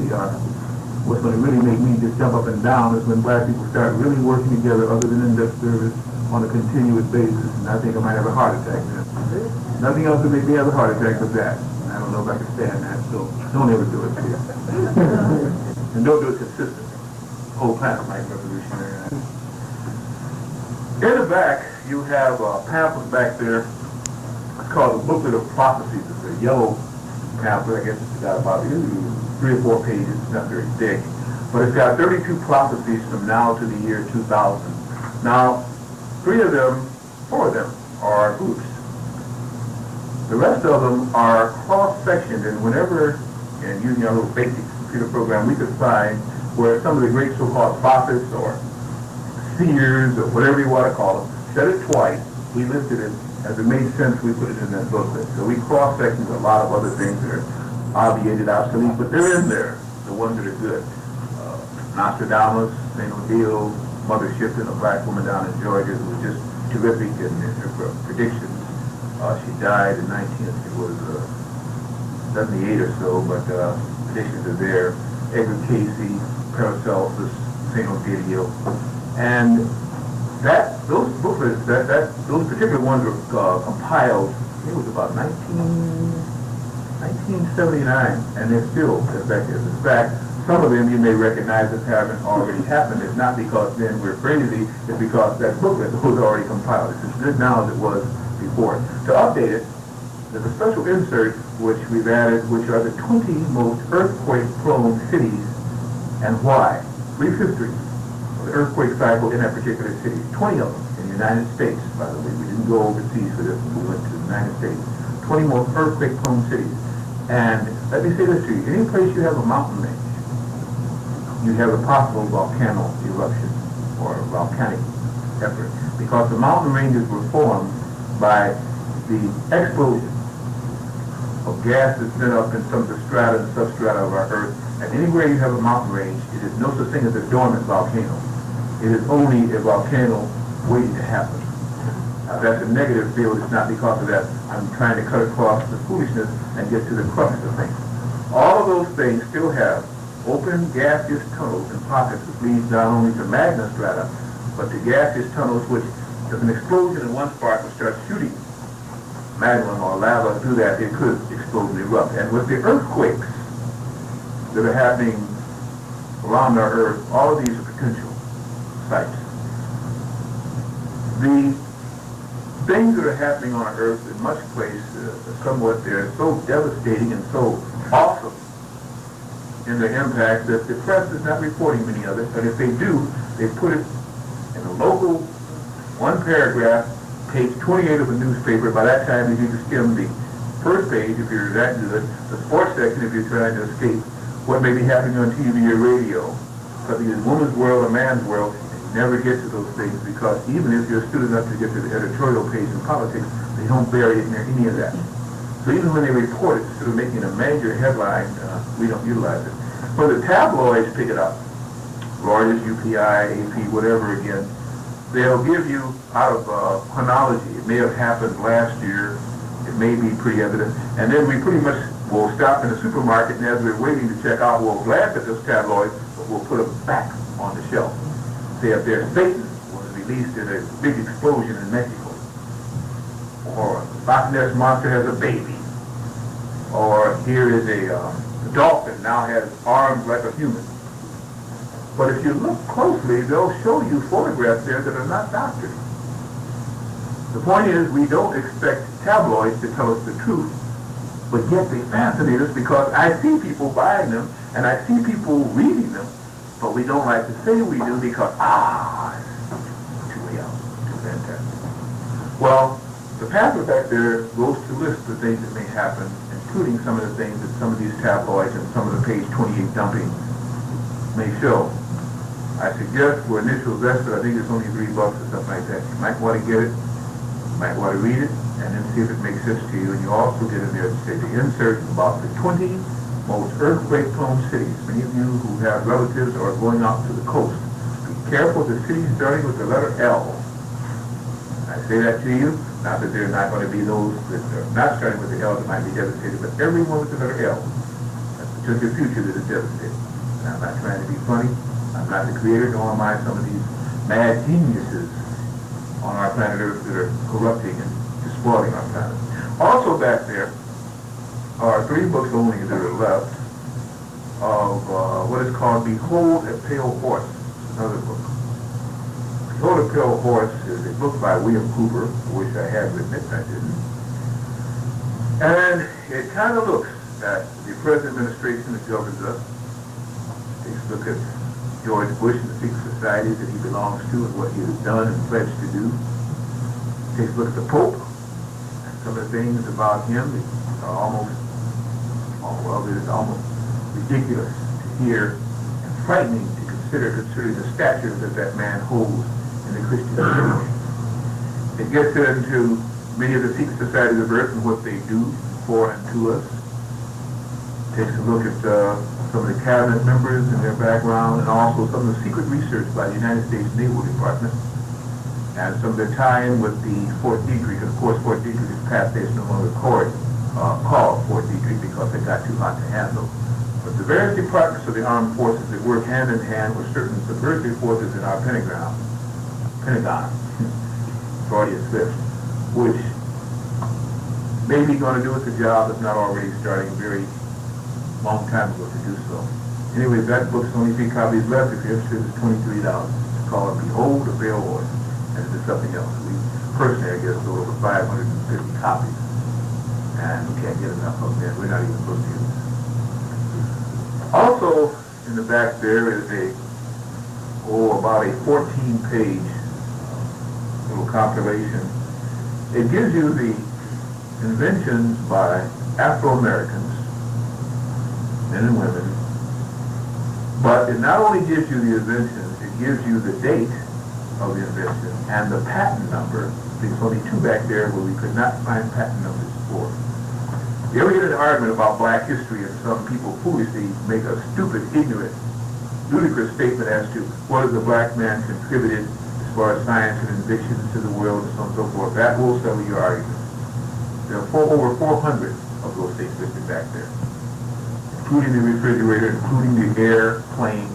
what's going to really make me just jump up and down is when black people start really working together other than in debt service on a continuous basis. And I think I might have a heart attack then. Nothing else would make me have a heart attack but that. I don't know if I can stand that, so don't ever do it, please. And don't do it consistently. Whole planet might be revolutionary. In the back, you have a pamphlet back there. It's called the Booklet of Prophecies. It's a yellow pamphlet. I guess it's got about 3 or 4 pages. It's not very thick. But it's got 32 prophecies from now to the year 2000. Now, 4 of them are groups. The rest of them are cross-sectioned, and whenever, and using our little basic computer program, we could find where some of the great so-called prophets or seers or whatever you want to call them said it twice. We listed it. As it made sense, we put it in that booklet. So we cross-sectioned a lot of other things that are obviated, obsolete, but they're in there, the ones that are good. Nostradamus, St. Odile, Mother Shipton, a black woman down in Georgia who was just terrific in her predictions. She died in 78 or so, but predictions are there. Edgar Casey, Paracelsus, St. Odile. And those booklets, those particular ones were compiled, it was about 1979, and they're still effective. In fact, some of them you may recognize as having already happened. It's not because then we're crazy, it's because that booklet was already compiled. It's as good now as it was before. To update it, there's a special insert which we've added, which are the 20 most earthquake-prone cities and why. Brief history of the earthquake cycle in that particular city. 20 of them in the United States, by the way. We didn't go overseas for this when we went to the United States. 20 most earthquake-prone cities. And let me say this to you. Any place you have a mountain range, you have a possible volcano eruption or volcanic effort, because the mountain ranges were formed by the explosion of gas that's been up in some of the strata and substrata of our Earth. And anywhere you have a mountain range, it is no such thing as a dormant volcano. It is only a volcano waiting to happen. Now, that's a negative field. It's not because of that. I'm trying to cut across the foolishness and get to the crux of things. All of those things still have open gaseous tunnels and pockets which leads not only to magma strata, but to gaseous tunnels which, if an explosion in one spot would start shooting magma or lava through that, it could explode and erupt. And with the earthquakes that are happening around our Earth, all of these are potential sites. The things that are happening on our Earth in much place, they're so devastating and so awesome in their impact that the press is not reporting many of it, but if they do, they put it in a local, one paragraph, page 28 of a newspaper. By that time, you need to skim the first page if you're that good, the sports section if you're trying to escape what may be happening on TV or radio. Because in a woman's world, a man's world, you never get to those things, because even if you're astute enough to get to the editorial page in politics, they don't bury it near any of that. So even when they report it, instead of making a major headline, we don't utilize it. When the tabloids pick it up, Reuters, UPI, AP, whatever again, they'll give you out of chronology. It may have happened last year. It may be pretty evident. And then we pretty much will stop in the supermarket, and as we're waiting to check out, we'll glance at those tabloids, but we'll put them back on the shelf. Say if there's Satan was released in a big explosion in Mexico, or the Loch Ness Monster has a baby, or here is a dolphin now has arms like a human. But if you look closely, they'll show you photographs there that are not doctored. The point is, we don't expect tabloids to tell us the truth, but yet they fascinate us because I see people buying them and I see people reading them, but we don't like to say we do because, it's too real, too fantastic. Well, the pamphlet back there goes to list the things that may happen, including some of the things that some of these tabloids and some of the page 28 dumping may show. I suggest for initial investment, I think it's only $3 or something like that. You might want to get it, you might want to read it, and then see if it makes sense to you. And you also get in there to say the insert about the 20 most earthquake-prone cities. Many of you who have relatives or are going out to the coast, be careful of the cities starting with the letter L. I say that to you, not that there are not going to be those that are not starting with the L that might be devastated, but everyone with the letter L. That's the just a future that is devastating. And I'm not trying to be funny. I'm not the creator, nor am I some of these mad geniuses on our planet Earth that are corrupting and despoiling our planet. Also back there are 3 books only that are left of what is called Behold a Pale Horse, another book. Behold a Pale Horse is a book by William Cooper, which I had written it, I didn't. And it kind of looks at the present administration that governs us. Takes a look at George Bush and the secret societies that he belongs to and what he has done and pledged to do. Takes a look at the Pope and some of the things about him that are almost ridiculous to hear and frightening to consider, considering the stature that man holds in the Christian church. It gets into many of the secret societies of Earth and what they do for and to us. Takes a look at some of the cabinet members and their background, and also some of the secret research by the United States Naval Department, and some of the tie-in with the Fort Detrick. And of course, Fort Detrick is past days, no longer called Fort Detrick because it got too hot to handle. But the various departments of the armed forces that work hand in hand with certain subversive forces in our Pentagon, Freudian slip, which may be going to do us a job, if not already starting a very long time ago to do so. Anyway, that book's only 3 copies left. If you're interested, it's $23. It's called Behold a Pale Horse, and it's something else. We personally, I guess, sold over 550 copies, and we can't get enough of them. We're not even supposed to use it. Also, in the back there is about a 14-page little compilation. It gives you the inventions by Afro-Americans, men and women, but it not only gives you the inventions, it gives you the date of the invention and the patent number. There's only 2 back there where we could not find patent numbers for. You ever get an argument about black history and some people foolishly make a stupid, ignorant, ludicrous statement as to what has the black man contributed as far as science and inventions to the world and so on and so forth. That will settle your argument. There are over 400 of those things listed back there, including the refrigerator, including the airplane,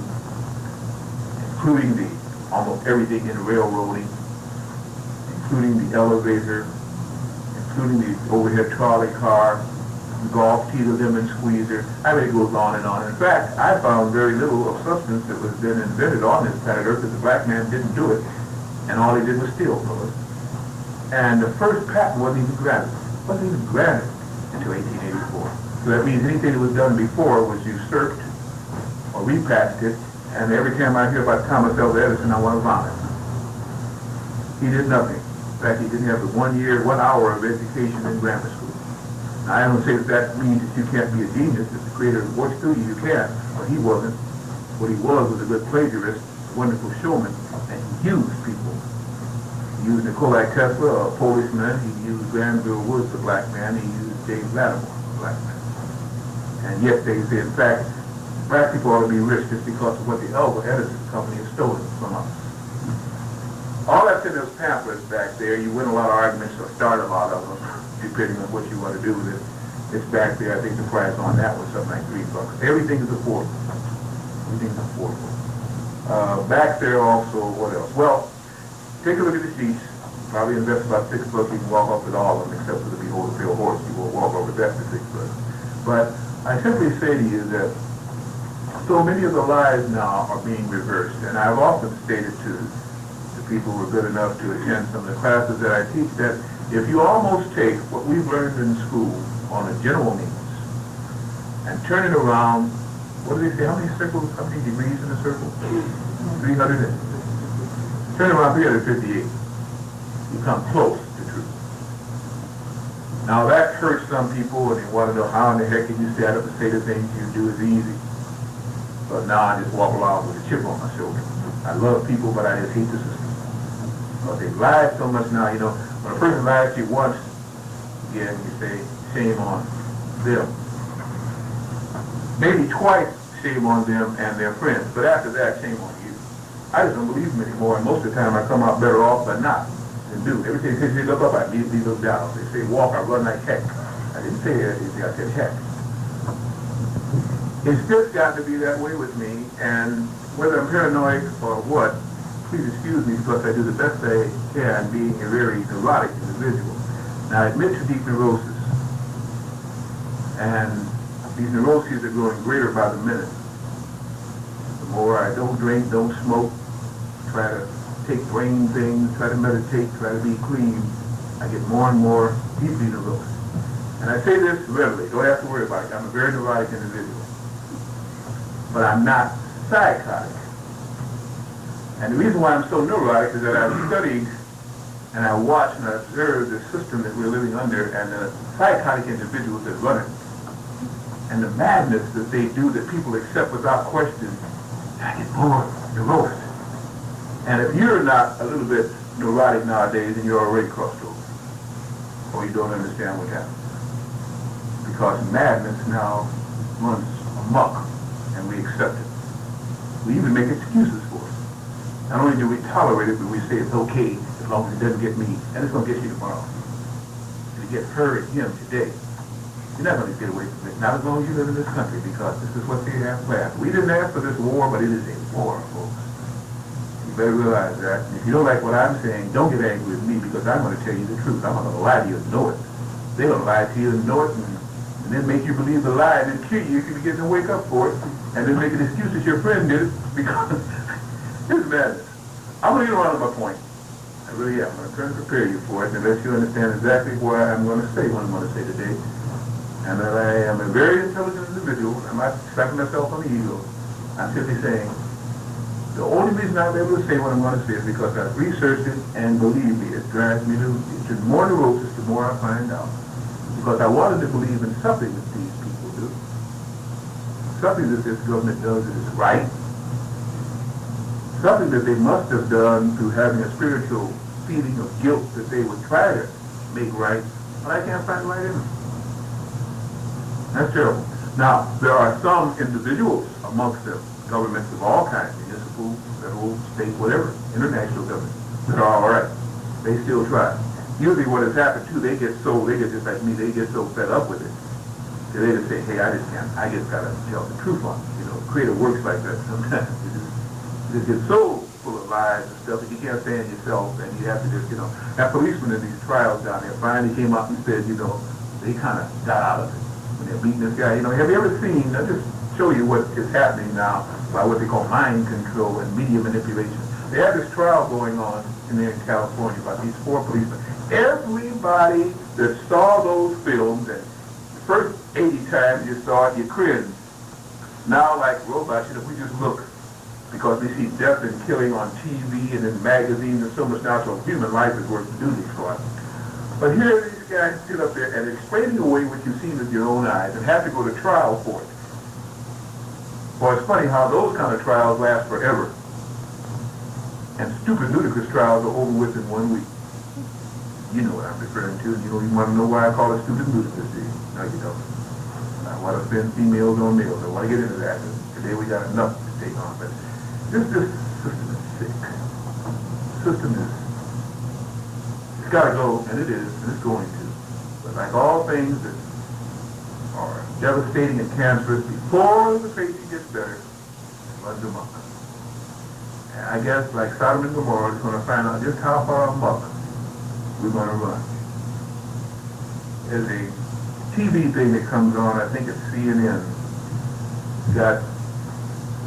including the almost everything in railroading, including the elevator, including the overhead trolley car, the golf tee, the lemon squeezer. I mean, it goes on and on. In fact, I found very little of substance that was then invented on this planet Earth because the black man didn't do it, and all he did was steal from us. And the first patent wasn't even granted until 1884. So that means anything that was done before was usurped or repatented, and every time I hear about Thomas Alva Edison, I want to vomit. He did nothing. In fact, he didn't have the 1 hour of education in grammar school. Now, I don't say that means that you can't be a genius. If the creator works through you, you can. But he wasn't. What he was a good plagiarist, a wonderful showman, and he used people. He used Nikola Tesla, a Polish man. He used Granville Woods, a black man. He used James Lattimore, a black man. And yet they say, in fact, black people ought to be rich just because of what the Alva Edison company has stolen from us. All that's in those pamphlets back there. You win a lot of arguments or start a lot of them, depending on what you want to do with it. It's back there. I think the price on that was something like $3. Everything is affordable. Everything's affordable. Back there also, what else? Well, take a look at the sheets. Probably invest about $6. You can walk off with all of them, except for the Behold a Pale Horse. You won't walk over that for $6. But I simply say to you that so many of the lies now are being reversed. And I've often stated to the people who are good enough to attend some of the classes that I teach that if you almost take what we've learned in school on a general means and turn it around, what do they say, how many degrees in a circle? 300. Turn it around 358. You come close to truth. Now that hurts some people and they want to know how in the heck can you stand up and say the things you do is easy. But now I just walk around with a chip on my shoulder. I love people, but I just hate the system. But they lie so much now, when a person lies to you once, again, you say, shame on them. Maybe twice, shame on them and their friends. But after that, shame on you. I just don't believe them anymore, and most of the time I come out better off by not than do. Everything says you look up, I immediately look down. They say walk, I run like heck. I didn't say that, I said heck. It's just got to be that way with me, and whether I'm paranoid or what, please excuse me because I do the best I can being a very neurotic individual. Now I admit to deep neurosis, and these neuroses are growing greater by the minute. The more I don't drink, don't smoke, try to take brain things, try to meditate, try to be clean, I get more and more deeply neurotic. And I say this readily, don't have to worry about it. I'm a very neurotic individual. But I'm not psychotic. And the reason why I'm so neurotic is that I've studied and I watched and I observed the system that we're living under and the psychotic individuals that run it. And the madness that they do that people accept without question, I get more neurotic. And if you're not a little bit neurotic nowadays, then you're already crossed over. Or you don't understand what happened. Because madness now runs amok, and we accept it. We even make excuses for it. Not only do we tolerate it, but we say it's okay as long as it doesn't get me, and it's going to get you tomorrow. It'll get her and him today. You're not going to get away from it, not as long as you live in this country, because this is what they have planned. We didn't ask for this war, but it is a war, folks. You better realize that. And if you don't like what I'm saying, don't get angry with me, because I'm going to tell you the truth. I'm not going to lie to you and know it. They're going to lie to you and know it, and then make you believe the lie and then kill you if you begin to wake up for it, and then make an excuse that your friend did it, because it's madness. I'm going to get around to my point. I really am. I'm going to try to prepare you for it and let you understand exactly what I'm going to say, what I'm going to say today. And that I am a very intelligent individual. I'm not slapping myself on the ego. I'm simply saying, the only reason I'm able to say what I'm going to say is because I've researched it, and believe me, it drives me to more neurosis the more I find out. Because I wanted to believe in something that these people do. Something that this government does that is right. Something that they must have done through having a spiritual feeling of guilt that they would try to make right, but I can't find right in them. That's terrible. Now, there are some individuals amongst them, governments of all kinds, municipal, federal, state, whatever, international governments, that are all right. They still try. Usually what has happened too, they get just like me, they get so fed up with it. That they just say, hey, I just gotta tell the truth on it. Creative works like that sometimes. You just get so full of lies and stuff that you can't stand yourself, and you have to just, that policeman in these trials down there finally came up and said, they kind of got out of it when they're beating this guy. Have you ever seen, I'll just show you what is happening now by what they call mind control and media manipulation. They have this trial going on in California about these 4 policemen. Everybody that saw those films, and the first 80 times you saw it, you cringed. Now, like robots, we just look because we see death and killing on TV and in magazines and so much now, so human life is worth the duty for us. But here these guys sit up there and explaining away what you've seen with your own eyes and have to go to trial for it. Well, it's funny how those kind of trials last forever. And stupid, ludicrous trials are over with in 1 week. You know what I'm referring to, and you don't even want to know why I call it stupid and ludicrous, do you? No, you don't. I want to spend females on males. I want to get into that. Today we got enough to take on, but this system is sick. System is, it's got to go, and it is, and it's going to. But like all things that are devastating and cancerous, before the patient gets better, it runs amok. And I guess like Sodom and Gomorrah is going to find out just how far amok we're going to run. There's a TV thing that comes on, I think it's CNN. It's got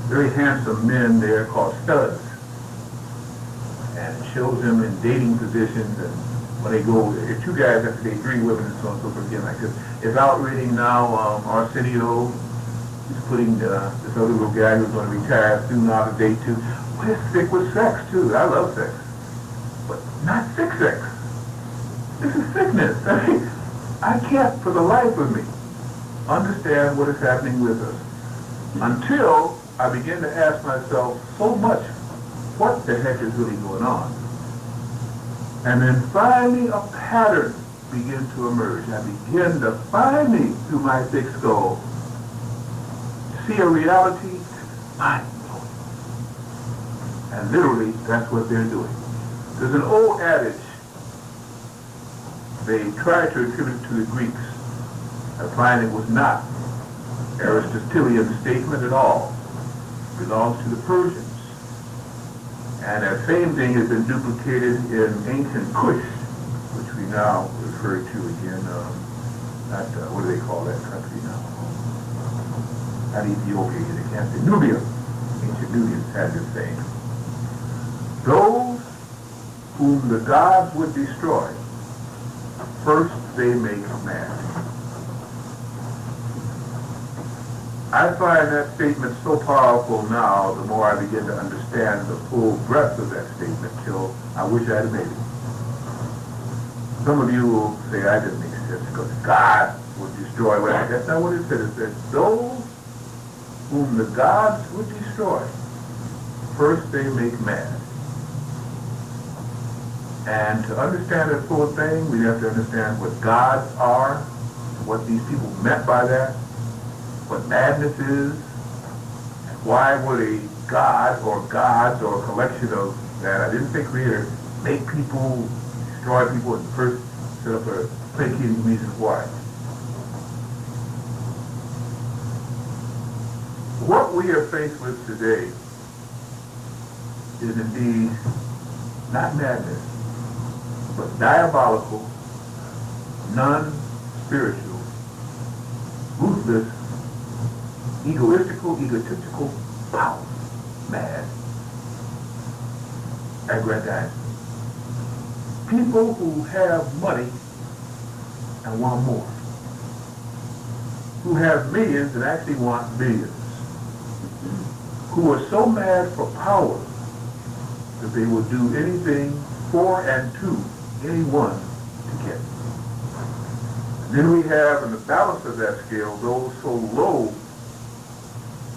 very handsome men there called studs. And it shows them in dating positions, and when they go, if 2 guys have to date 3 women and so on and so forth again like this. It's outrating now Arsenio. He's putting this other little guy who's going to retire soon out of date too. We're sick with sex too. I love sex. But not sick sex. This is sickness. I can't for the life of me understand what is happening with us until I begin to ask myself so much, what the heck is really going on? And then finally a pattern begin to emerge. I begin to finally, through my thick skull, see a reality mind-blowing. And literally, that's what they're doing. There's an old adage, they tried to attribute it to the Greeks. I find it was not Aristotelian statement at all. It belongs to the Persians. And that same thing has been duplicated in ancient Kush, which we now refer to again, what do they call that country now? Not Ethiopia, they can't say Nubia. Ancient Nubians had this saying. Those whom the gods would destroy, first they make mad. I find that statement so powerful now, the more I begin to understand the full breadth of that statement, till I wish I had made it. Some of you will say I didn't make sense because God would destroy. Well, that's not what it said. It said, those whom the gods would destroy, first they make mad. And to understand that full thing, we have to understand what gods are, what these people meant by that, what madness is, and why would a god or gods or a collection of that, I didn't say creator, make people, destroy people, and first set up a placating reason why. What we are faced with today is indeed not madness, but diabolical, non-spiritual, ruthless, egotistical power, mad, aggrandizement. People who have money and want more, who have millions and actually want billions, who are so mad for power that they will do anything for and to anyone to get. And then we have, in the balance of that scale, those so low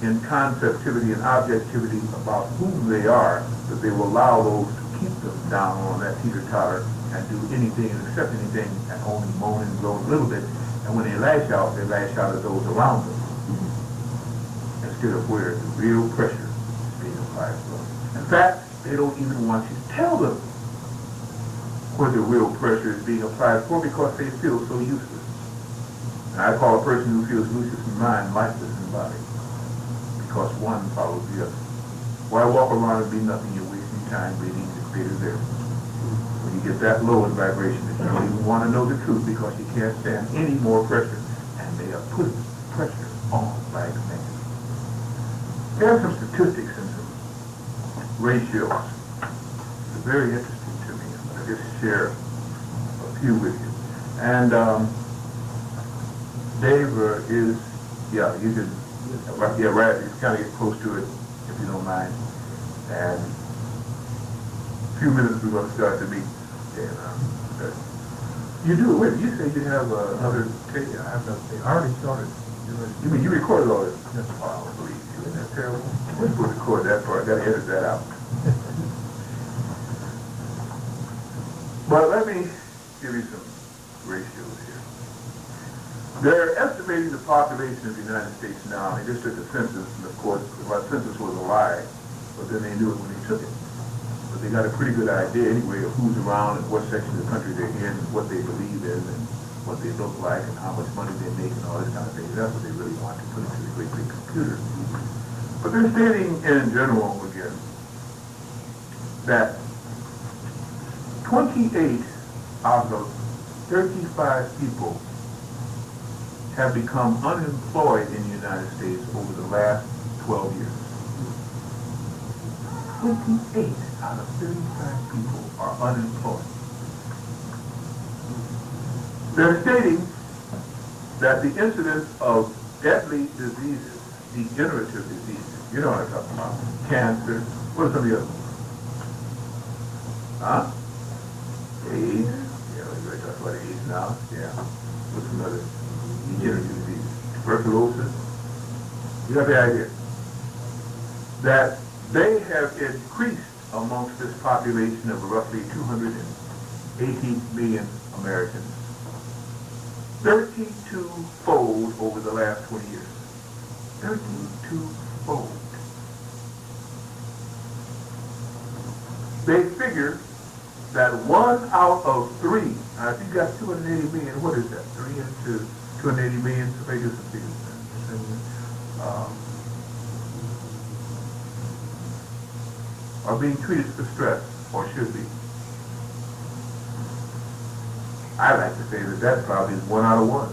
in conceptivity and objectivity about whom they are that they will allow those to keep them down on that teeter-totter and do anything and accept anything and only moan and groan a little bit. And when they lash out at those around them instead of where the real pressure is being applied to them. In fact, they don't even want you to tell them where the real pressure is being applied for because they feel so useless. And I call a person who feels useless in mind lifeless in body, because one follows the other. Why walk around and be nothing? You're wasting time breathing the creator there. When you get that low in vibration, that you don't even want to know the truth because you can't stand any more pressure, and they are putting pressure on by command. There are some statistics and some ratios. It's very interesting to me. I'm going to just share a few with you. And Dave is, you can, right, you kind of get close to it if you don't mind. And a few minutes we're going to start the meeting. And you do, wait, you say you have another tape? I have another tape. I already started. You mean you recorded all this? Yes. Oh, I don't believe you. Isn't that terrible? We're supposed to record that part. I got to edit that out. But let me give you some ratios here. They're estimating the population of the United States now. They just took a census, and of course, the census was a lie, but then they knew it when they took it. But they got a pretty good idea anyway of who's around and what section of the country they're in, and what they believe in, and what they look like, and how much money they make, and all this kind of thing. That's what they really want to put into the great big computer. But they're stating in general again that 28 out of 35 people have become unemployed in the United States over the last 12 years. 28 out of 35 people are unemployed. They're stating that the incidence of deadly diseases, degenerative diseases, you know what I'm talking about, cancer, what are some of the others? Huh? AIDS. Yeah, we're going to talk about AIDS now. Yeah. What's another degenerative disease? Tuberculosis. You have the idea that they have increased amongst this population of roughly 280 million Americans 32-fold over the last 20 years. 32-fold. They figure that 1 out of 3, now if you got 280 million, what is that? 3 into 280 million, so they do some figures. are being treated for stress, or should be. I like to say that probably is 1 out of 1.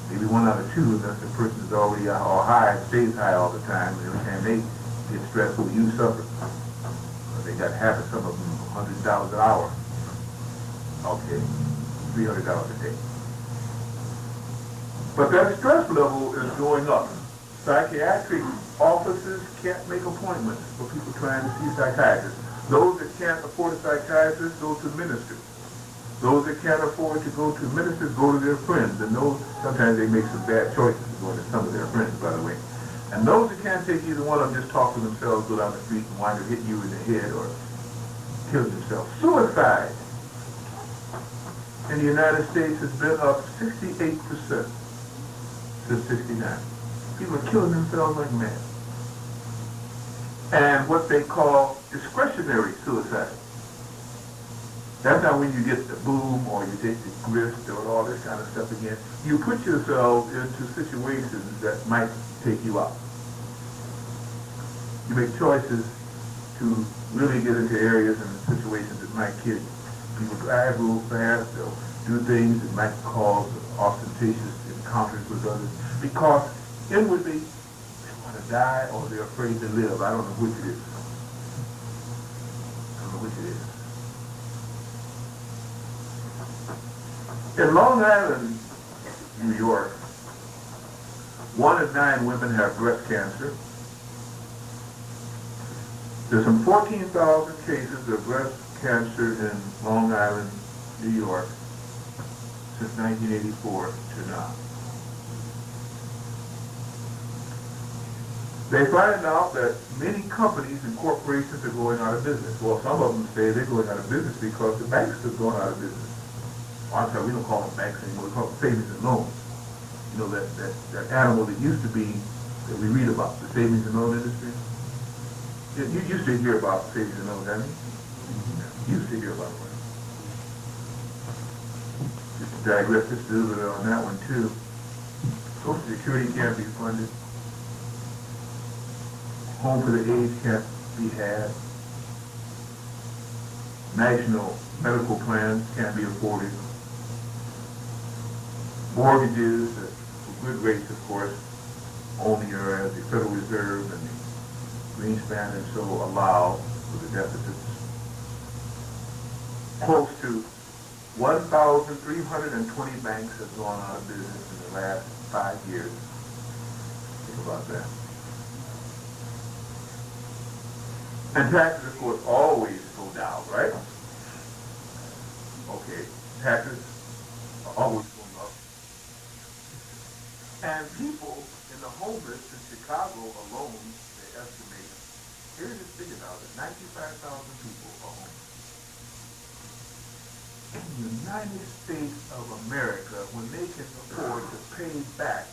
Maybe 1 out of 2 unless the person is already or high, stays high all the time, and every time they get stressful, you suffer. They got half of some of them, $100 an hour. Okay, $300 a day. But that stress level is going up. Psychiatric offices can't make appointments for people trying to see psychiatrists. Those that can't afford a psychiatrist go to ministers. Those that can't afford to go to ministers go to their friends. And those, sometimes they make some bad choices going to some of their friends, by the way. And those that can't take either one of them just talk to themselves, go down the street and wind up hitting you in the head or killing themselves. Suicide in the United States has been up 68% since '69. People are killing themselves like mad. And what they call discretionary suicide. That's not when you get the boom or you take the grist or all this kind of stuff again. You put yourself into situations that might take you out. You make choices to really get into areas and situations that might kill you. People drive real fast, they'll do things that might cause ostentatious encounters with others because inwardly they want to die or they're afraid to live. I don't know which it is. In Long Island, New York, 1 in 9 women have breast cancer. There's some 14,000 cases of breast cancer in Long Island, New York, since 1984 to now. They find out that many companies and corporations are going out of business. Well, some of them say they're going out of business because the banks are going out of business. I'm sorry, we don't call them banks anymore, we call them savings and loans. You know, that animal that used to be, that we read about, the savings and loan industry. You used to hear about savings and loans, haven't you? You used to hear about it. Just to digress just a little bit on that one too. Social Security can't be funded. Home for the aged can't be had. National medical plans can't be afforded. Mortgages, for good rates, of course, only are as the Federal Reserve and the Greenspan and so allow for the deficits. Close to 1,320 banks have gone out of business in the last 5 years. Think about that. And taxes, of course, always go down, right? Okay, taxes are always going up. And people in the homeless in Chicago alone, they estimate, here's this figure now, that 95,000 people are homeless. In the United States of America, when they can afford to pay back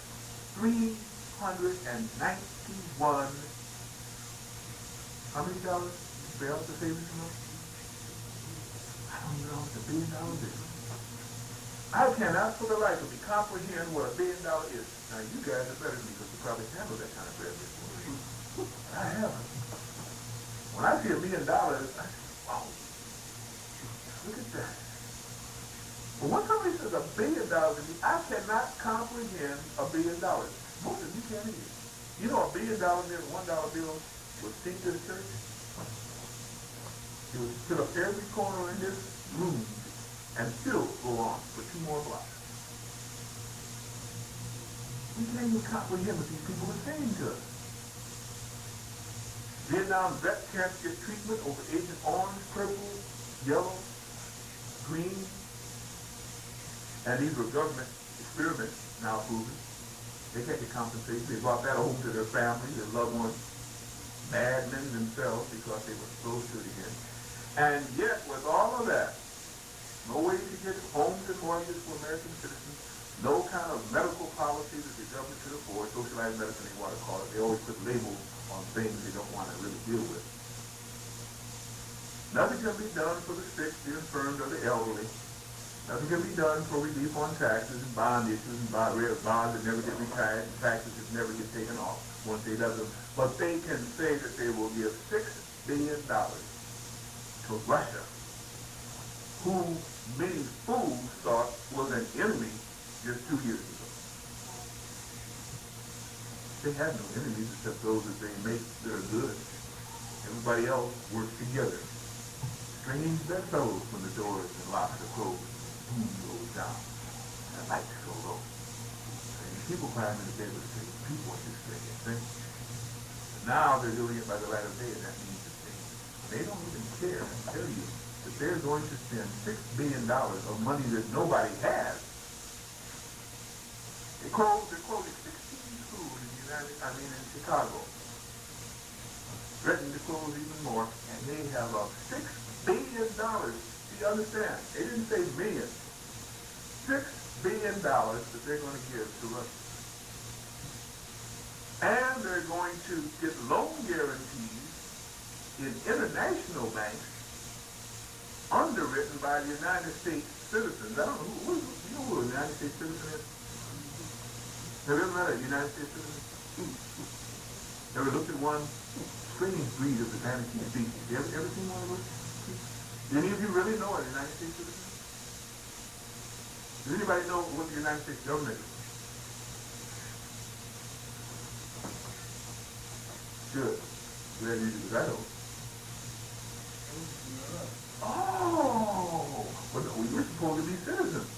$391, how many dollars to pay off the savings loan? I don't even know what $1 billion is. I cannot for the life of me comprehend what $1 billion is. Now you guys are better than me because you probably handle that kind of business. I haven't. When I see $1 billion, I say, wow, look at that. But when somebody says $1 billion to me, I cannot comprehend $1 billion. Most of you can't either. You know $1 billion bill, $1 bill would sink this church? It would fill up every corner in this room and still go on for 2 more blocks. We can't even comprehend what these people are saying to us. Vietnam vet can't get treatment over Agent Orange, purple, yellow, green, and these were government experiments now proven. They can't get compensation. They brought that home to their family, their loved ones, madmen themselves because they were exposed to it again. And yet, with all of that, no way to get homes and mortgages for American citizens, no kind of medical policy that the government could afford, socialized medicine they want to call it. They always put labels on things they don't want to really deal with. Nothing can be done for the sick, the infirmed, or the elderly. Nothing can be done for relief on taxes and bond issues and bonds that never get retired and taxes that never get taken off once they let them. But they can say that they will give $6 billion to Russia, who many fools thought was an enemy just 2 years ago. They have no enemies except those that they make that are good. Everybody else works together. Strange bedfellows when the doors and locks are closed. Boom goes down. And the lights go low. And people climb in the bed with the same people in this thing. Now they're doing it by the light of day, and that means the thing. They don't even care and tell you that they're going to spend $6 billion of money that nobody has. They're quoting 16 schools in Chicago. Threatening to close even more, and they have $6 billion. Do you understand? They didn't say millions. $6 billion that they're going to give to Russia. And they're going to get loan guarantees in international banks underwritten by the United States citizens. I don't know you know who a United States citizen is? Have you ever met a United States citizen? Ever looked at one? Strange breed of the fantasy species. You ever seen one of those? Do any of you really know a United States citizen? Does anybody know what the United States government is? Good. Glad you do, because I don't. Oh! Well, no, we were supposed to be citizens.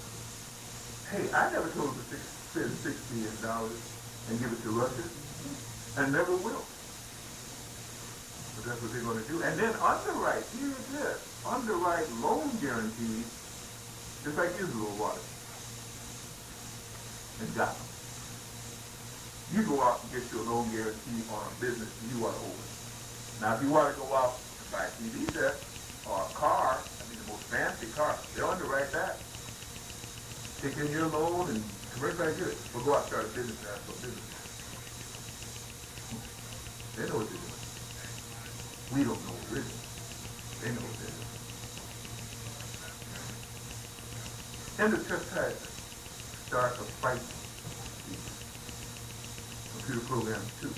Hey, I never told them to spend $6 billion and give it to Russia, and never will. But that's what they're going to do. And then underwrite, here's this, underwrite loan guarantees, just like Israel was. And got them. You go out and get your loan guarantee on a business you want to open. Now, if you want to go out and buy a TV set or a car, the most fancy car, they'll underwrite that. Take in your loan and commercial like this. We'll go out and start a business and ask for business. They know what they're doing. We don't know what we're doing. They know what they're doing. End of chastisement. Start a fight. Computer program 2.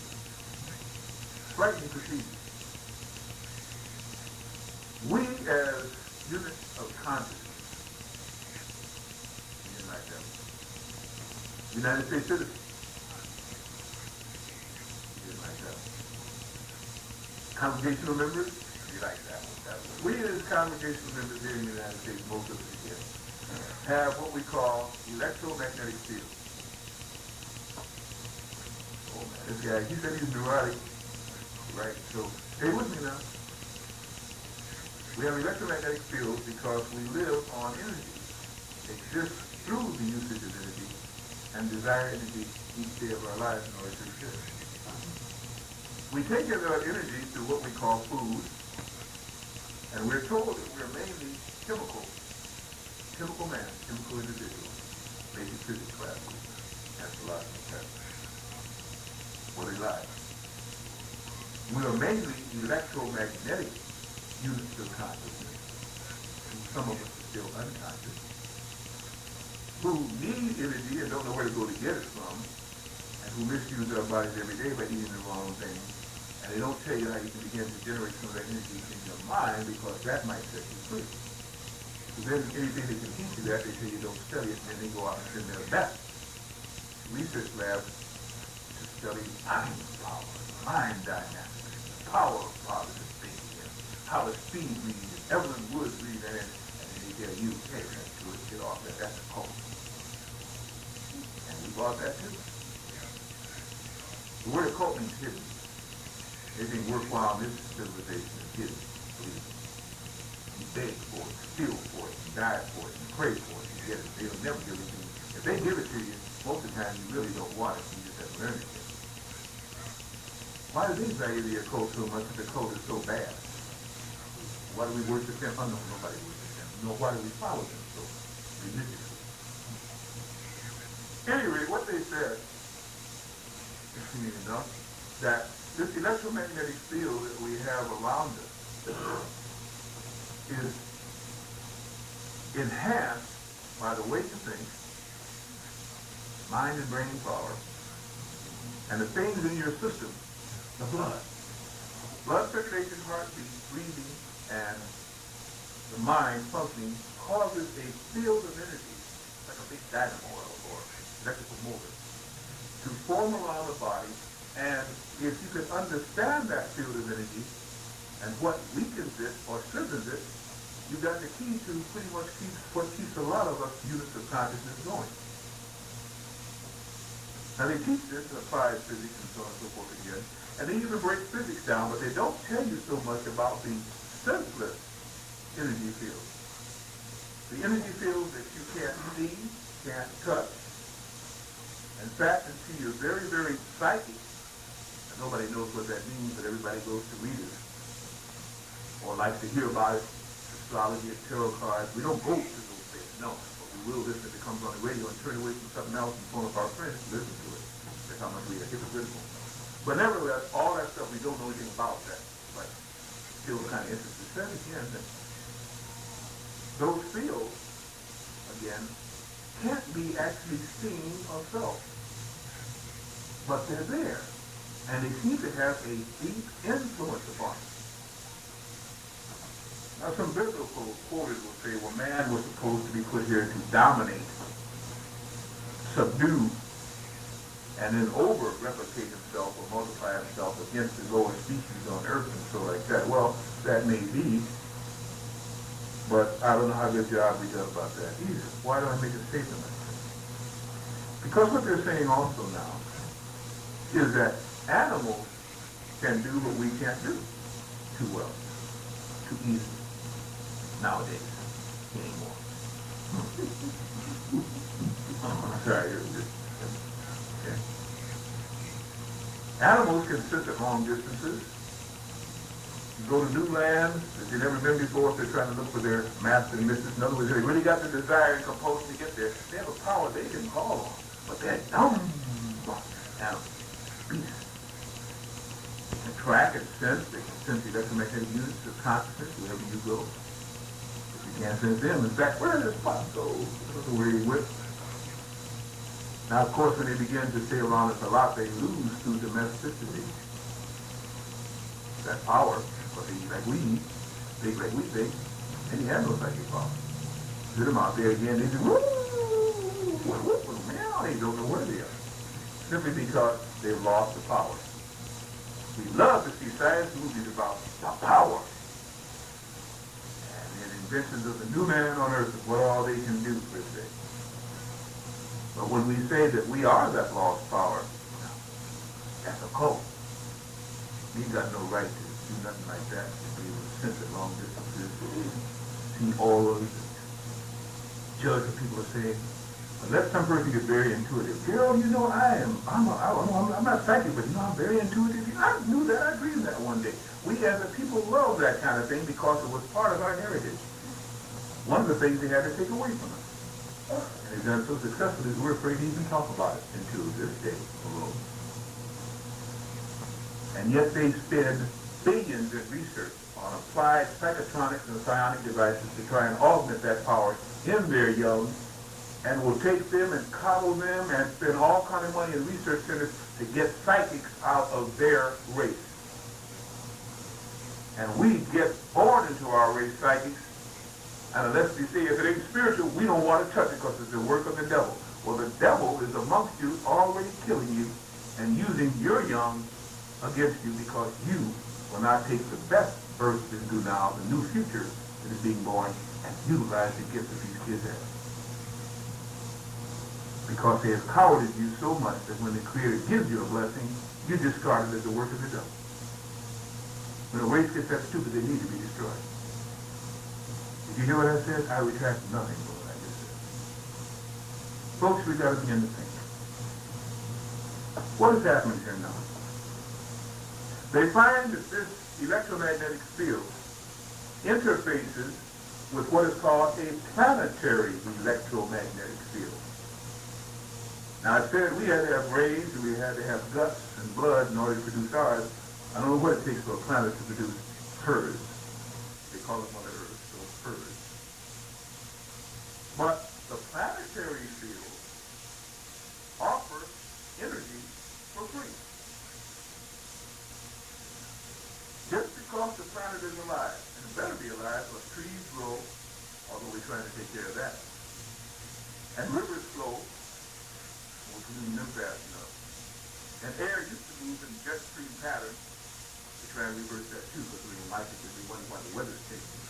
Frightening procedure. We as units of consciousness, like that. United States citizens, like that. Congregational members, you like that one. We as congregational members here in the United States, most of us here, have what we call electromagnetic fields. Oh man, this guy, he said he's neurotic, right? So stay with me now. We have electromagnetic fields because we live on energy, exist through the usage of energy, and desire energy each day of our lives in order to exist. We take in our energy through what we call food, and we're told that we're mainly chemical man, chemical individuals, basic physics classes, astrological classes, for their lives. We are mainly electromagnetic units of consciousness, and some of us are still unconscious, who need energy and don't know where to go to get it from, and who misuse our bodies every day by eating the wrong things. And they don't tell you how you can begin to generate some of that energy in your mind, because that might set you free. So then anything they can teach you that, they tell you don't study it, and then they go out and send their best research lab to study mind power, mind dynamics, power of positive thinking, and how the speed read, and Evelyn Woods read that in, and then they tell you, hey, that's good, get off that, that's a cult. And we bought that too. The word occult means hidden. Anything worthwhile in this civilization is hidden. Believe it. You beg for it, steal for it, you die for it, you pray for it, you get it. They'll never give it to you. If they give it to you, most of the time you really don't want it. You just haven't learned it yet. Why do they value the occult so much if the occult is so bad? Why do we worship them? Oh no, nobody worships them. No, why do we follow them so religiously? Anyway, what they said, interesting enough, that this electromagnetic field that we have around us is enhanced by the way you think, mind and brain power, and the things in your system, the blood. Blood circulation, heartbeat, breathing, and the mind functioning causes a field of energy, like a big dynamo or electrical motor, to form around the body. And if you can understand that field of energy and what weakens it or strengthens it, you've got the key to pretty much what keeps a lot of us units of consciousness going. Now they teach this in applied physics and so on and so forth again, and they even break physics down, but they don't tell you so much about the senseless energy field. The energy field that you can't see, can't touch. In fact, until you're very, very psychic, and nobody knows what that means, but everybody goes to read it, or likes to hear about it, astrology and tarot cards. We don't go to those things, no. But we will listen if it comes on the radio and turn away from something else and phone up our friends to listen to it. That's how much we are hypocritical. But nevertheless, all that stuff, we don't know anything about that. But still kind of interesting. Said again that those fields, again, can't be actually seen or felt. But they're there. And they seem to have a deep influence upon us. Now, some biblical quoted will say, well, man was supposed to be put here to dominate, subdue, and then over-replicate himself or multiply himself against the lower species on earth and so like that. Well, that may be, but I don't know how good a job we done about that either. Why do I make a statement like that? Because what they're saying also now is that animals can do what we can't do too well, too easily. Nowadays, anymore. Sorry, okay. Animals can sit at long distances. You go to new lands that you've never been before if they're trying to look for their master and mistress. In other words, they really got the desire and compulsion to get there. They have a power they can call on, but they're dumb animals, beasts. They can track and sense. They can sense the electromagnetic units of consciousness wherever you go. Can't sense them. In fact, where does pot go? That's where he went. Now, of course, when they begin to stay around us a lot, they lose through domesticity. That power, but they eat like we eat, think like we think, and you have no psychic power. Put them out there again, they say, woo, meow, they don't know where they are. Simply because they've lost the power. We love to see science movies about the power. Inventions of the new man on earth and what all they can do per se. But when we say that we are that lost power, that's a cult. We've got no right to do nothing like that. To be able to sense at long distances, see auras, judge what people are saying. Unless some person gets very intuitive. Girl, you know I'm not psychic, but you know I'm very intuitive. I knew that. I dreamed that one day. We as a people love that kind of thing because it was part of our heritage. One of the things they had to take away from us. And they've done so successfully that we're afraid to even talk about it until this day alone. And yet they spend billions in research on applied psychotronics and psionic devices to try and augment that power in their young, and will take them and coddle them and spend all kind of money in research centers to get psychics out of their race. And we get born into our race psychics, and unless we say if it ain't spiritual, we don't want to touch it because it's the work of the devil. Well, the devil is amongst you, already killing you and using your young against you because you will not take the best birth into now, the new future that is being born, and utilize the gifts that these kids have. Because they have cowarded you so much that when the Creator gives you a blessing, you discard it as the work of the devil. When a race gets that stupid, they need to be destroyed. Did you hear what I said? I retract nothing from what I just said. Folks, we got to begin to think. What is happening here now? They find that this electromagnetic field interfaces with what is called a planetary electromagnetic field. Now I said we had to have rays, and we had to have guts and blood in order to produce ours. I don't know what it takes for a planet to produce hers. They call it Mother Earth, so hers. But the planetary field offer energy for free. Just because the planet is alive, and it better be alive, or trees grow, although we're trying to take care of that. And rivers flow, we're polluting them fast enough. And air used to move in jet stream patterns. We're trying to reverse that too, because we didn't like it, because we wonder why the weather's changing.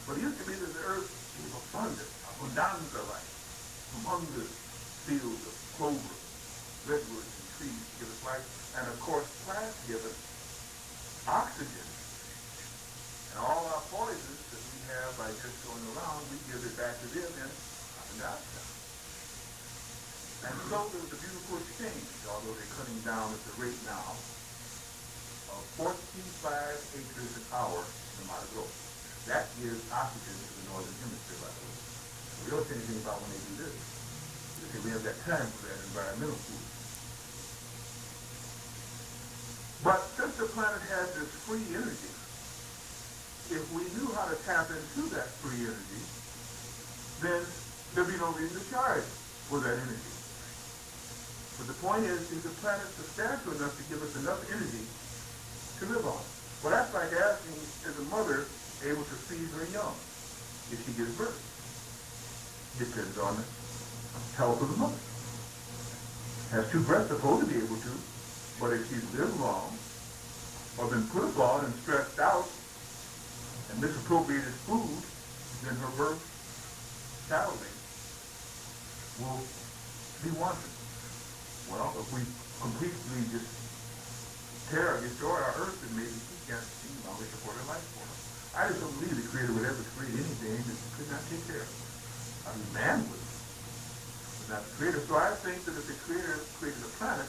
But it used to be that the earth was abundant, abundanza life, humongous fields of clover, redwoods, and trees to give us life. And of course, plants give us oxygen. And all our poisons that we have by just going around, we give it back to them in carbon dioxide. And so there was a beautiful exchange, although they're cutting down at the rate now of 45 acres an hour in Mato Grosso. That gives oxygen to the northern hemisphere, by the way. We don't say anything about when they do this. They say we have that time for that environmental food. But since the planet has this free energy, if we knew how to tap into that free energy, then there'd be no reason to charge for that energy. But the point is the planet substantial enough to give us enough energy to live on? Well, that's like asking, is a mother able to feed her young if she gives birth? Depends on the health of the mother. Has two breasts supposed to be able to, but if she's lived long, or been put upon and stressed out, and misappropriated food, then her birth calorie will be wanted. Well, if we completely just destroy our earth, then maybe she can't see longer support her life form. I just don't believe the Creator would ever create anything that he could not take care of. I mean, man would, but not the Creator. So I think that if the Creator created a planet,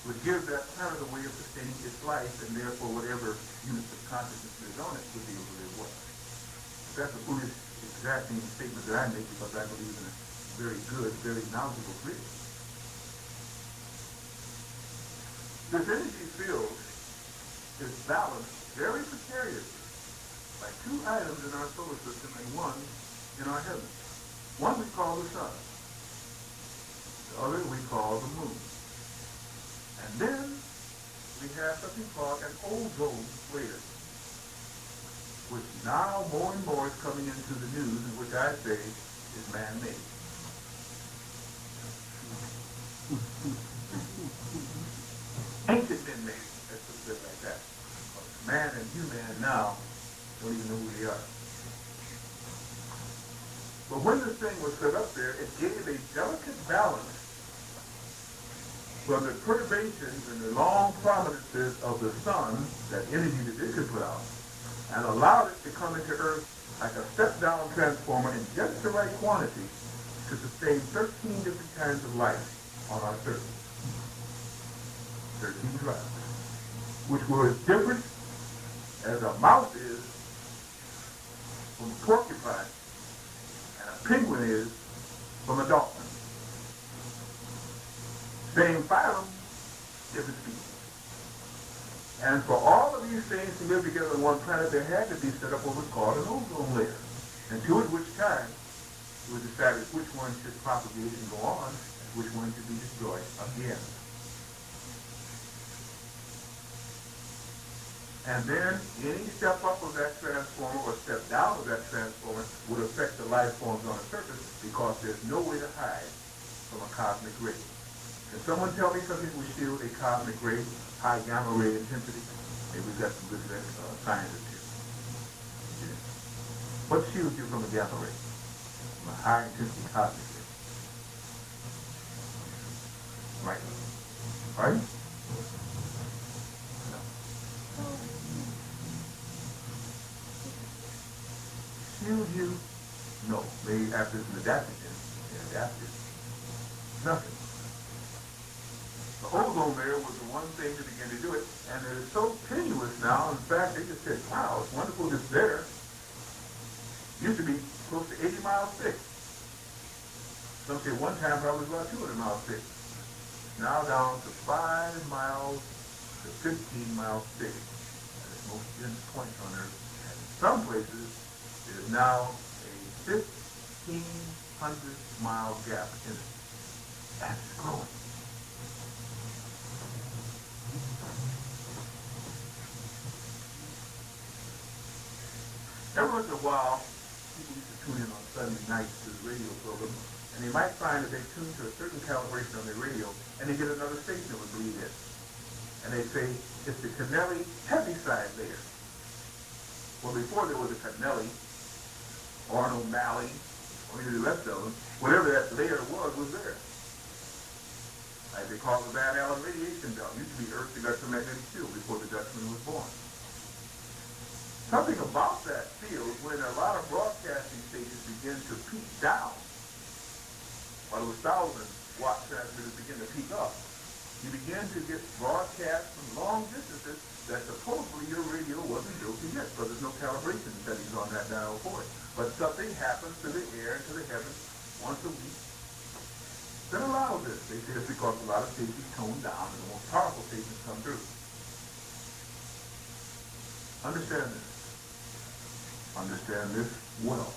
would give that planet a way of sustaining its life, and therefore whatever units of consciousness is on it would be able to live well. That's a foolish, exacting statement that I make because I believe in a very good, very knowledgeable Creator. This energy field is balanced very precariously by two items in our solar system and one in our heavens. One we call the sun. The other we call the moon. And then we have something called an ozone layer, which now more and more is coming into the news, and which I say is man-made. Ancient men made it, let's put it like that. Man and human now don't even know who they are. But when this thing was set up there, it gave a delicate balance from the perturbations and the long prominences of the sun, that energy that it could put out, and allowed it to come into Earth like a step-down transformer in just the right quantity to sustain 13 different kinds of life on our surface. 13 tribes, which were as different as a mouse is from a porcupine, and a penguin is from a dolphin. Same phylum, different species. And for all of these things to live together on one planet, there had to be set up what was called an ozone layer. And to which time, it was decided which one should propagate and go on, and which one should be destroyed again. And then any step up of that transformer or step down of that transformer would affect the life forms on the surface, because there's no way to hide from a cosmic ray. Can someone tell me something will shield a cosmic ray, high gamma ray intensity? Maybe we've got some good scientists here. Yeah. What shields you from a gamma ray? From a high intensity cosmic ray? Right. Right? No. Shield you? No. They have this adaptogen. They're adapted. Nothing. The ozone layer was the one thing that began to do it, and it is so tenuous now. In fact, they just said, wow, it's wonderful it's there. Used to be close to 80 miles thick. Some say one time probably about 200 miles thick. Now down to 5 miles to 15 miles thick at its most dense point on Earth. And in some places, it is now a 15 100-mile gap in it. And it's growing. Every once in a while, people used to tune in on Sunday nights to the radio program, and they might find that they tune to a certain calibration on their radio, and they get another station that would bleed in. And they say, it's the Canelli heaviside layer. Well, before there was a Canelli, or an O'Malley, or any of the rest of them, whatever that layer was there. Like they call the Van Allen radiation belt. It used to be Earth's electromagnetic field before the Dutchman was born. Something about that field, when a lot of broadcasting stations begin to peak down, while those 1,000-watt transmitters begin to peak up, you begin to get broadcasts from long distances that supposedly your radio wasn't built to get, because there's no calibration settings on that dial for it. But something happens to the air and to the heavens once a week that allows this. They say it's because a lot of stations tone down and the most powerful stations come through. Understand this. Understand this well.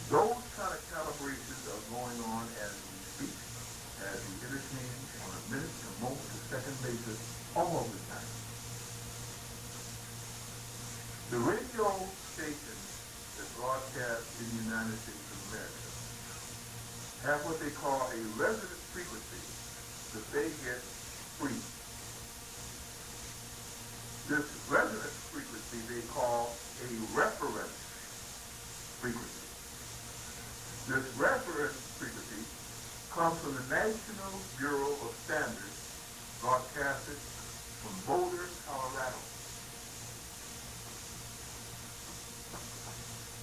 Those kind of calibrations are going on as we speak, as we interchange on a minute, a moment, a second basis, all the time. The radio stations that broadcast in the United States of America have what they call a resonant frequency that they get free. This resonant frequency they call a reference frequency. This reference frequency comes from the National Bureau of Standards, broadcasted from Boulder, Colorado.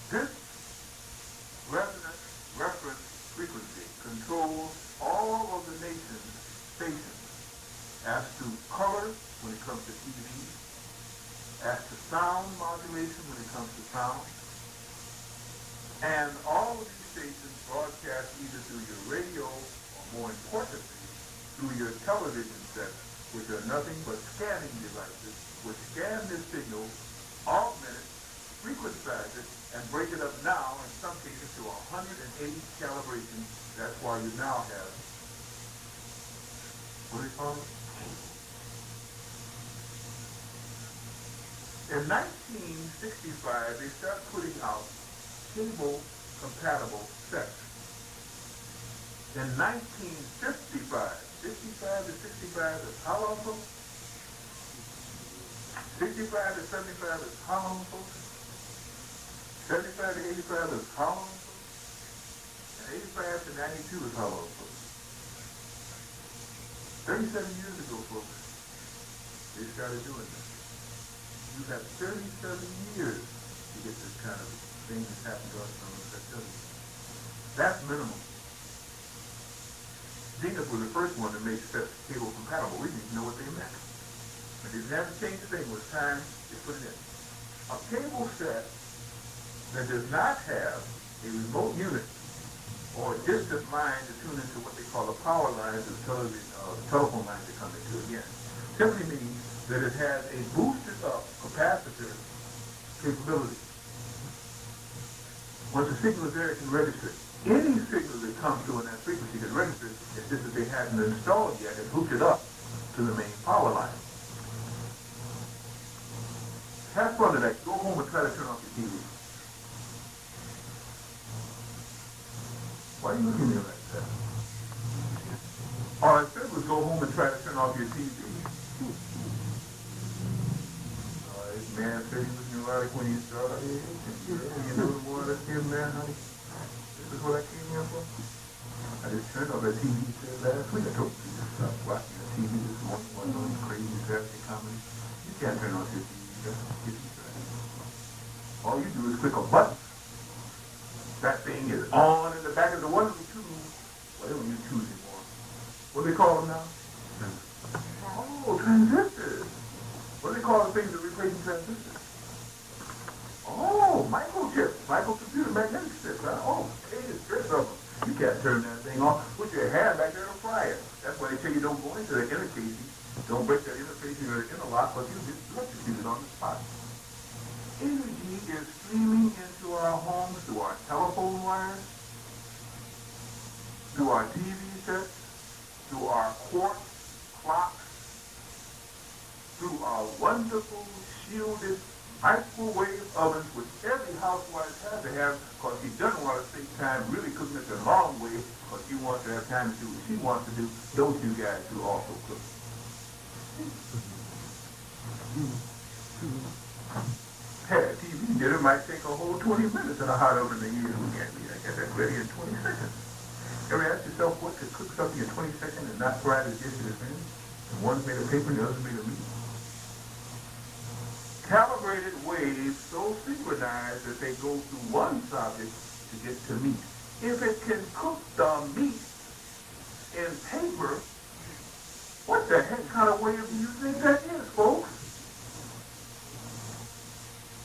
This resonant reference frequency controls all of the nation's stations as to color when it comes to TV, as to sound modulation when it comes to sound, and all of these stations broadcast either through your radio or, more importantly, through your television sets, which are nothing but scanning devices, which scan this signal, augment it, frequentize it, and break it up now, in some cases, to 180 calibrations. That's why you now have, what do you call it? In 1965, they started putting out cable-compatible sets. In 1955, 55 to 65 is how long, folks? 65 to 75 is how long, folks? 75 to 85 is how long, folks? And 85 to 92 is how long, folks? 37 years ago, folks, they started doing this. You have 37 years to get this kind of thing that's happened to us on the facility. That's minimal. Zenith was the first one to make sets cable compatible. We didn't know what they meant. But they didn't have to change the thing. It was time to put it in. A cable set that does not have a remote unit or a distant line to tune into what they call the power lines of television, telephone lines that come into again, simply means that it has a boosted up capacitor capability. Once the signal is there, it can register. Any signal that comes through in that frequency can register. It's just that they hadn't installed yet and hooked it up to the main power line. Have fun tonight. Go home and try to turn off your TV. Why are you looking at me like that? All I said was go home and try to turn off your TV. This man said he was neurotic when he started. You know the one that came there, honey? This is what I came here for? I just turned off that TV last week. I told you to stop watching the TV this morning, one of those crazy traffic comedies. You can't turn off your TV. That's get you started. All you do is click a button. That thing is on in the back of the one of the two. Well, they don't use twos anymore. What do they call them now? Oh, transistors. What do they call the things that replace transistors? Oh, microchips, microcomputer magnetic strips. Oh, hey, there's strips of them. You can't turn that thing off. Put your hand back there to fry it. That's why they tell you don't go into the intercasing. Don't break that interfacing or the interlock, but you just electrocute it on the spot. energy is streaming into our homes through our telephone wires, through our TV sets, through our quartz clocks, through our wonderful shielded microwave ovens, which every housewife has to have because she doesn't want to take time really cooking it the long way because she wants to have time to do what she wants to do. Those two guys do also cook. Had a TV dinner might take a whole 20 minutes in a hot oven to use. We can't be like that ready in 20 seconds. Ever ask yourself what could cook something in 20 seconds and not fry the dish in a minute? And one's made of paper and the other's made of meat. Calibrated waves so synchronized that they go through one subject to get to meat. If it can cook the meat in paper, what the heck kind of wave do you think that is, folks?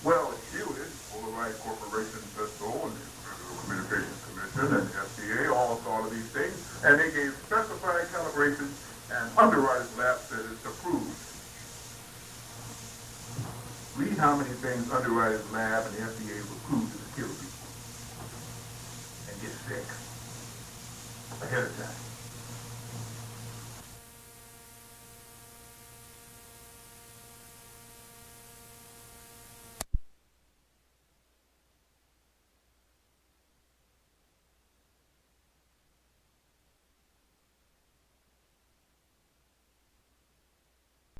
Well, it's shielded. Polarized Corporation said so, and the Federal Communications Commission and the FDA all saw all of these things, and they gave specified calibration, and Underwriters Lab said it's approved. Read how many things Underwriters Lab and the FDA have approved to kill people.